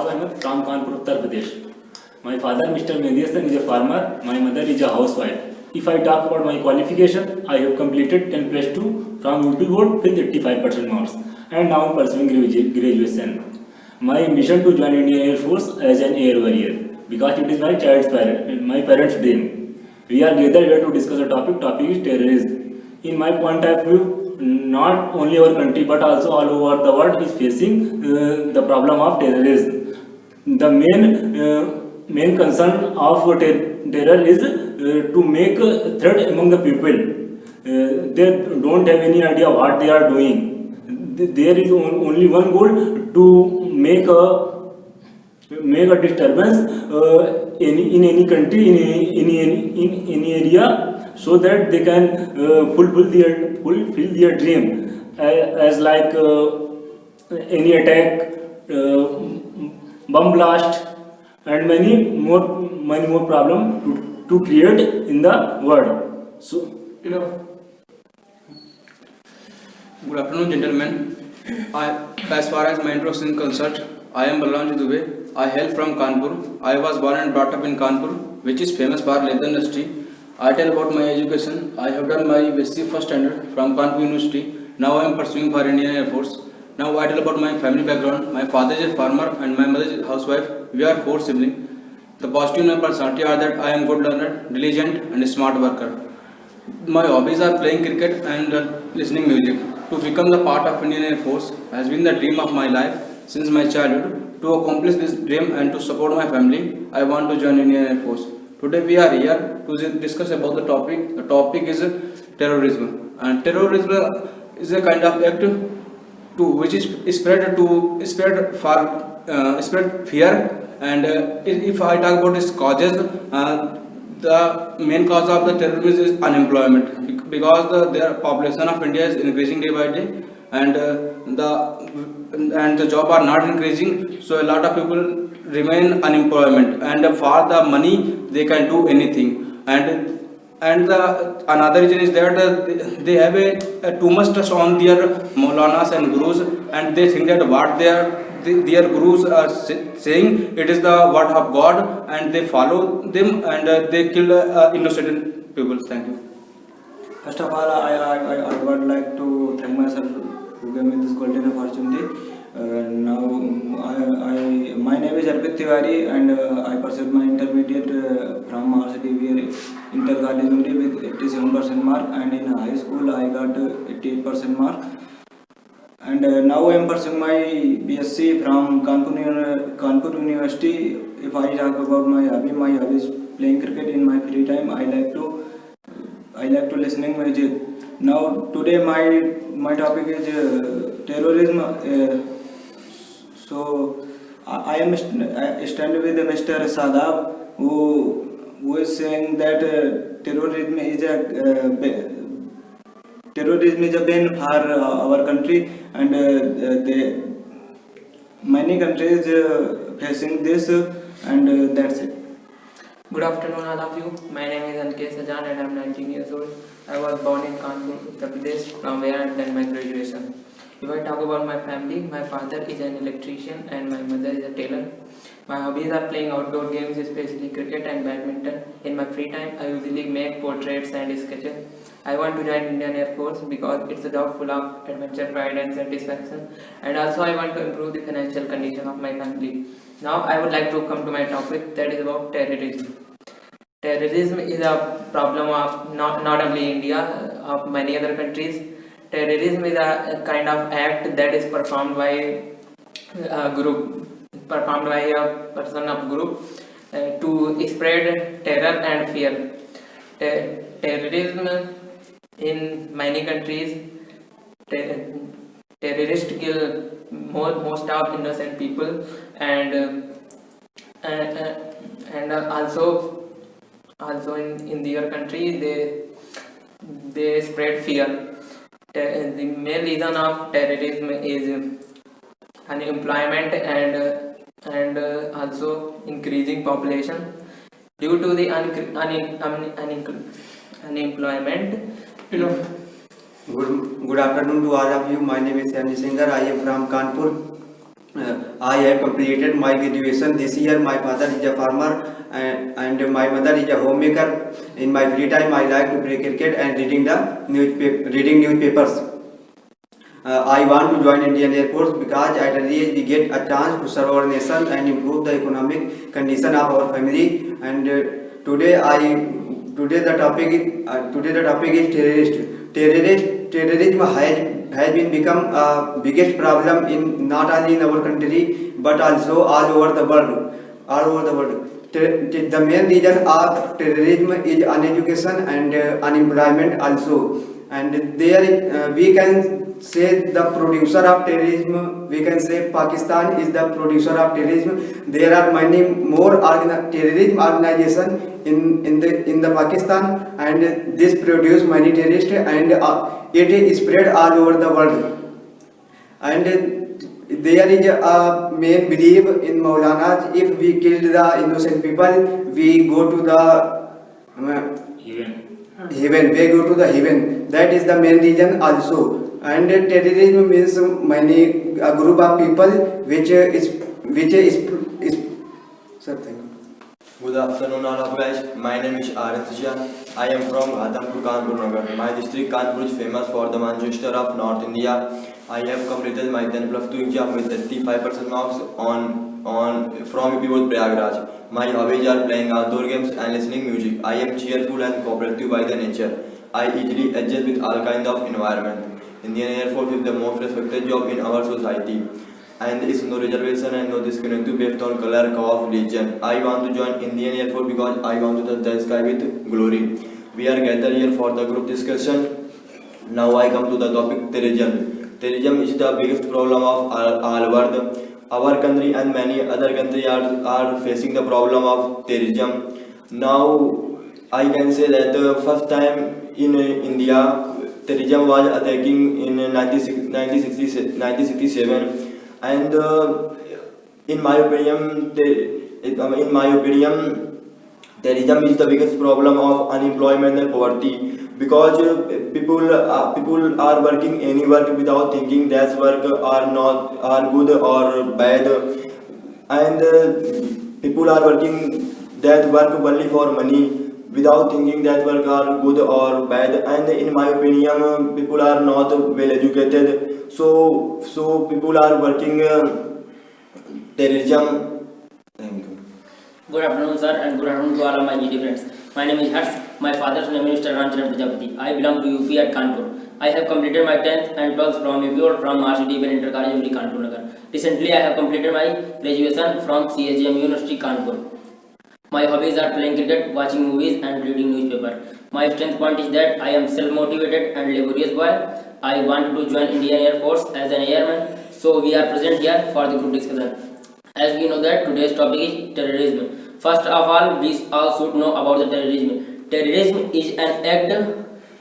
Ahmed from Kanpur, Uttar Pradesh. My father, Mr. Mehdi Hassan, is a farmer. My mother is a housewife. If I talk about my qualification, I have completed 10 plus 2 from UP board with 85% marks and now pursuing graduation. My ambition to join Indian Air Force as an air warrior because it is my parents' dream. We are gathered here to discuss a topic. Topic is terrorism. In my point of view, not only our country but also all over the world is facing the problem of terrorism. The main concern of terror is to make a threat among the people. They don't have any idea what they are doing. There is only one goal to make a disturbance in any country, in any area, so that they can fulfill their dream, as like any attack, bomb blast, and many more problems to create in the world. So good afternoon, gentlemen. As far as my introduction is concerned, I am Balwanji Dubey. I hail from Kanpur. I was born and brought up in Kanpur, which is famous for leather industry. I tell about my education. I have done my BSc first standard from Kanpur University. Now I am pursuing for Indian Air Force. Now I tell about my family background. My father is a farmer and my mother is a housewife. We are 4 siblings. The positive in my personality are that I am good learner, diligent and a smart worker. My hobbies are playing cricket and listening music. To become the part of Indian Air Force has been the dream of my life since my childhood. To accomplish this dream and to support my family, I want to join Indian Air Force. Today we are here to discuss about the topic. The topic is terrorism. And terrorism is a kind of act which is spread fear. And if I talk about its causes, the main cause of the terrorism is unemployment, because the population of India is increasing day by day, and the job are not increasing, so a lot of people remain unemployment, and for the money they can do anything. And the another reason is that they have a too much trust on their Maulanas and Gurus, and they think that what their Gurus are saying, it is the word of God, and they follow them, and they kill innocent people. Thank you. First of all, I would like to thank myself who gave me this golden opportunity. Now, my name is Arpit Tiwari, and I pursued my intermediate from RCTV Inter College with 87% mark, and in high school I got 88% mark. And now I am pursuing my BSc from Kanpur University. If I talk about my hobby is playing cricket in my free time. I like to listening music. Now today my topic is terrorism. So I am standing with Mr. Sadab, who is saying that terrorism is a bane for our country, and many countries facing this, and that's it. Good afternoon, all of you. My name is Ankesh Sajan and I am 19 years old. I was born in Kanpur, Uttar Pradesh, from where I have done my graduation. If I talk about my family, my father is an electrician and my mother is a tailor. My hobbies are playing outdoor games, especially cricket and badminton. In my free time, I usually make portraits and sketches. I want to join Indian Air Force because it's a job full of adventure, pride and satisfaction. And also I want to improve the financial condition of my family. Now I would like to come to my topic, that is about terrorism. Terrorism is a problem of not only India, of many other countries. Terrorism is a kind of act that is performed by a person of group to spread terror and fear. Terrorism in many countries, terrorists kill most of innocent people, and also in their country they spread fear. The main reason of terrorism is unemployment and also increasing population. Due to the unemployment, Good afternoon to all of you. My name is Sanjay Singer. I am from Kanpur. I have completed my graduation this year. My father is a farmer and my mother is a homemaker. In my free time, I like to play cricket and reading newspapers. I want to join Indian Air Force because at an age we get a chance to serve our nation and improve the economic condition of our family. And today the topic is terrorism has been become a biggest problem in not only in our country but also all over the world. The main reason of terrorism is uneducation and unemployment also. And there we can say the producer of terrorism. We can say Pakistan is the producer of terrorism. There are many more terrorism organizations in the Pakistan, and this produce many terrorists, and it is spread all over the world. And there is a main belief in Maulanas: if we kill the innocent people, we go to the heaven. We go to the heaven. That is the main reason also. And terrorism means a group of people which is sir, thank you. Good afternoon all of guys. My name is Amir Sohel. I am from Ghatampur, Kanpur. My district Kanpur is famous for the Manchester of North India. I have completed my 10 plus 2 exam with 85% marks from UPSC Prayagraj. My hobbies are playing outdoor games and listening music. I am cheerful and cooperative by the nature. I easily adjust with all kinds of environment. Indian Air Force is the most respected job in our society, and there is no reservation and no discrimination based on color, caste, religion. I want to join Indian Air Force because I want to touch the sky with glory. We are gathered here for the group discussion. Now I come to the topic terrorism. Terrorism is the biggest problem of all world. Our country and many other countries are facing the problem of terrorism. Now I can say that the first time in India, terrorism was attacking in 1967, and in my opinion, terrorism is the biggest problem of unemployment and poverty, because people are working any work without thinking that work are good or bad, and people are working that work only for money without thinking that work are good or bad. And in my opinion, people are not well educated, so people are working terrorism. Thank you. Good afternoon, sir, and good afternoon to all of my GT friends. My name is Hars. My father's name is Mr. Ramcharan Prajapati. I belong to UP at Kanpur. I have completed my 10th and 12th from UP from RCD Inter College, Kanpur Nagar. Recently, I have completed my graduation from CGL University, Kanpur. My hobbies are playing cricket, watching movies, and reading newspaper. My strength point is that I am self-motivated and laborious boy. I want to join Indian Air Force as an airman, so we are present here for the group discussion. As we know that today's topic is terrorism. First of all, we all should know about the terrorism. Terrorism is an act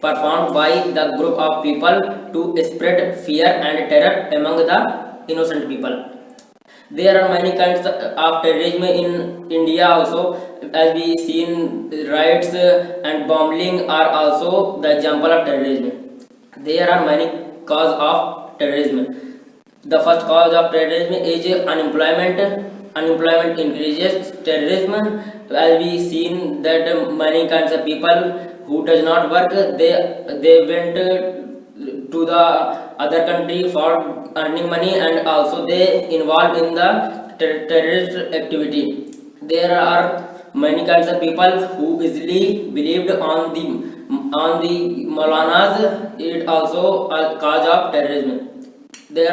performed by the group of people to spread fear and terror among the innocent people. There are many kinds of terrorism in India also. As we seen, riots and bombing are also the example of terrorism. There are many causes of terrorism. The first cause of terrorism is unemployment. Unemployment increases terrorism. As we seen that many kinds of people who does not work, they went to the other country for earning money, and also they involved in the terrorist activity. There are many kinds of people who easily believed on the Maulanas. It also a cause of terrorism. The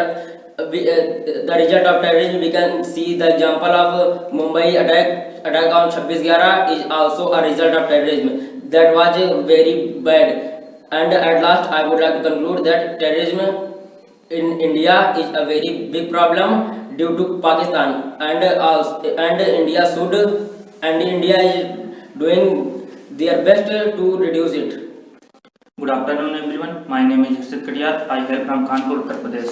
result of terrorism, we can see the example of Mumbai attack on 26/11 is also a result of terrorism. That was very bad. And at last, I would like to conclude that terrorism in India is a very big problem due to Pakistan, and India is doing their best to reduce it. Good afternoon, everyone. My name is Harshit Katiyar. I hail from Kanpur, Uttar Pradesh.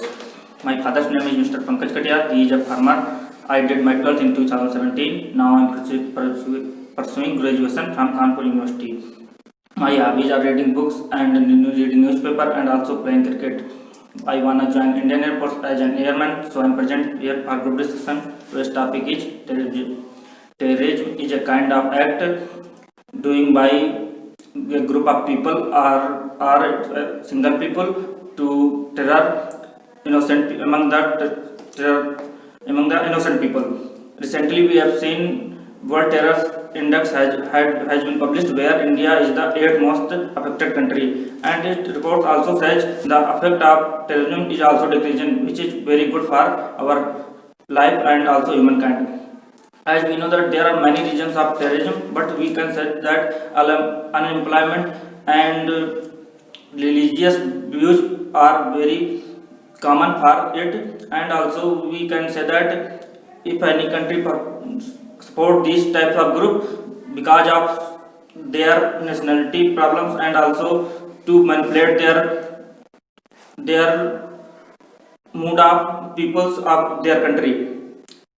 My father's name is Mr. Pankaj Katiyar. He is a farmer. I did my 12th in 2017. Now I am pursuing graduation from Kanpur University. My hobbies are reading books and reading newspaper, and also playing cricket. I wanna join Indian Air Force as an airman, so I'm present here for group discussion. Today's topic is terrorism. Terrorism is a kind of act doing by a group of people or single people to terror innocent among the innocent people. Recently, we have seen World Terror Index has been published, where India is the 8th most affected country, and it report also says the effect of terrorism is also decreasing, which is very good for our life and also humankind. As we know that there are many regions of terrorism, but we can say that unemployment and religious views are very common for it, and also we can say that if any country support these types of group because of their nationality problems and also to manipulate their mood of peoples of their country.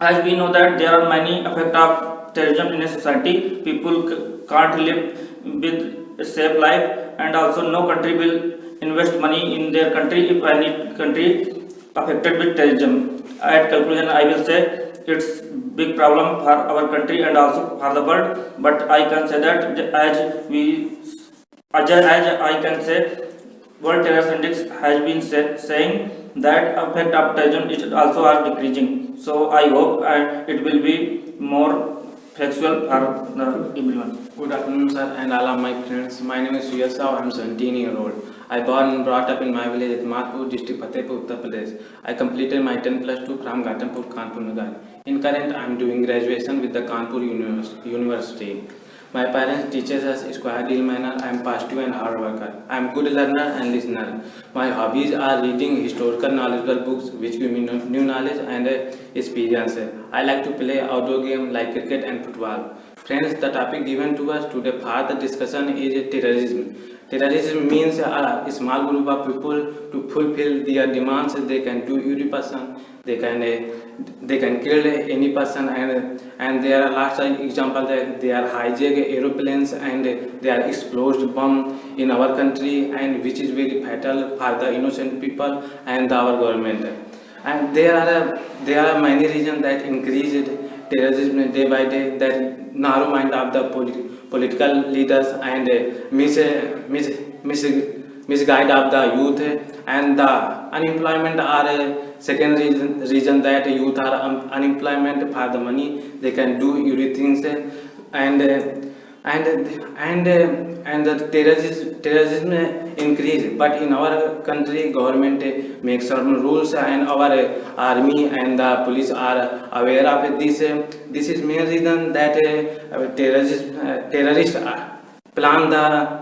As we know that there are many effects of terrorism in a society, people can't live with a safe life, and also no country will invest money in their country if any country affected with terrorism. At conclusion, I will say it's big problem for our country and also for the world, but I can say that as I can say World Terror Index has been saying that effect of terrorism is also are decreasing. So I hope it will be more factual for everyone. Good afternoon, sir, and all of my friends. My name is Amir Sohel. I am 17 years old. I born and brought up in my village at Madhpur district, Fatehpur, Uttar Pradesh. I completed my 10+2 from Ghatampur, Kanpur, Nagar. In current, I am doing graduation with the Kanpur University. My parents teaches us square deal manner. I am positive and hard worker. I am good learner and listener. My hobbies are reading historical knowledgeable books which give me new knowledge and experience. I like to play outdoor games like cricket and football. Friends, the topic given to us today for the discussion is terrorism. Terrorism means a small group of people to fulfill their demands. They can do every person. They can kill any person, and there are lots of examples that they are hijack aeroplanes and they are explode bomb in our country, and which is very fatal for the innocent people and our government. And there are many reasons that increased terrorism day by day, that narrow mind of the political leaders and misguide of the youth, and the unemployment are a second reason that youth are unemployment for the money. They can do everything, and the terrorism increase. But in our country, government makes certain rules, and our army and the police are aware of this. This is main reason that terrorists plan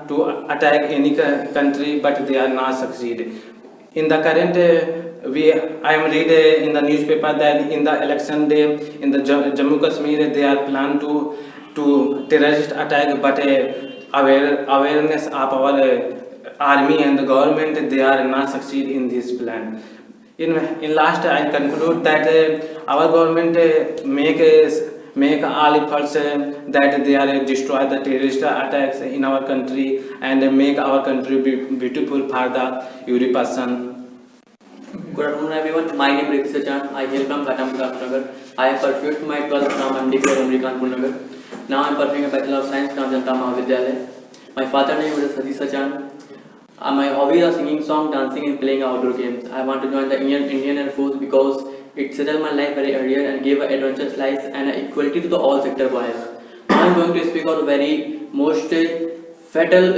to attack any country, but they are not succeed. In the current, I am read in the newspaper that in the election day in the Jammu Kashmir they are plan to terrorist attack, but awareness of our army and the government, they are not succeed in this plan. In last, I conclude that our government make all efforts that they are destroy the terrorist attacks in our country and make our country beautiful for the every person. Good afternoon, everyone. My name is Sachan. I hail from ghatampur. I have pursued my 12th from MD Kanpur Nagar. Now I am pursuing a Bachelor of Science from Janata Mahavidyalaya. My father name is Satish Sachan. My hobbies are singing songs, dancing, and playing outdoor games. I want to join the Indian Air Force because it settled my life very earlier and gave an adventurous life and an equality to the all sector boys. Now I am going to speak on a very most fatal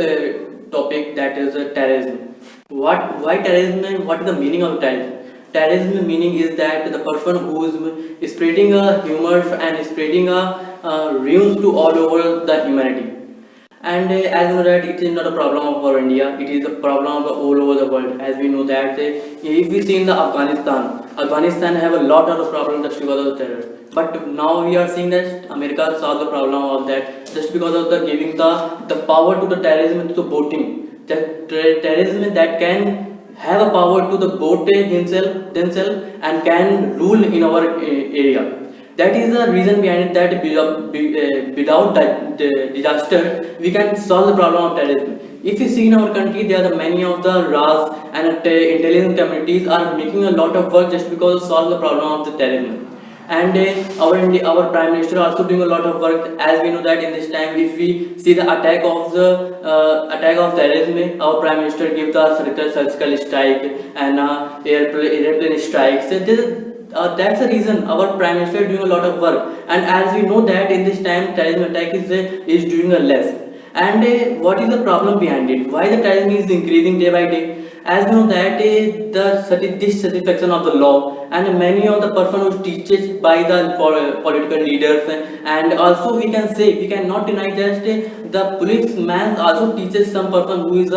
topic, that is terrorism. Why terrorism and what is the meaning of terrorism? Terrorism meaning is that the person who is spreading a humor and spreading a ruins to all over the humanity. And as you know that it is not a problem for India, it is a problem of all over the world. As we know that if we see in the Afghanistan have a lot of problems just because of the terror. But now we are seeing that America solved the problem of that just because of the giving the power to the terrorism to the voting. That terrorism that can have a power to the vote themselves and can rule in our area. That is the reason behind it, that without that disaster we can solve the problem of terrorism. If you see in our country, there are many of the RAS and intelligence communities are making a lot of work just because to solve the problem of the terrorism. And our Prime Minister also doing a lot of work, as we know that in this time, if we see the attack of terrorism, our Prime Minister give the surgical strike and airplane strikes. So that's the reason our Prime Minister doing a lot of work. And as we know that in this time, terrorism attack is doing a less. And what is the problem behind it? Why the terrorism is increasing day by day? As we know that the dissatisfaction of the law and many of the person who teaches by the political leaders, and also we cannot deny that the policeman also teaches some person who is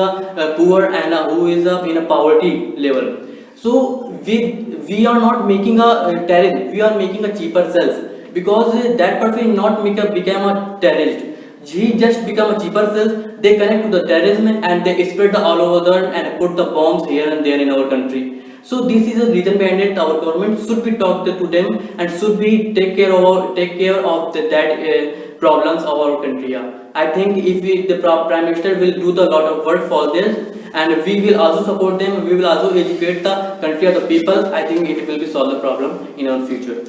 poor and who is in a poverty level. So we are not making a terrorist, we are making a cheaper cells, because that person not become a terrorist. He just become a cheaper cells, they connect to the terrorism and they spread all over the world and put the bombs here and there in our country. So this is the reason behind it. Our government should be talked to them and should be take care of that problems of our country. I think if the Prime Minister will do the lot of work for this, and we will also support them, we will also educate the country of the people, I think it will be solve the problem in our future.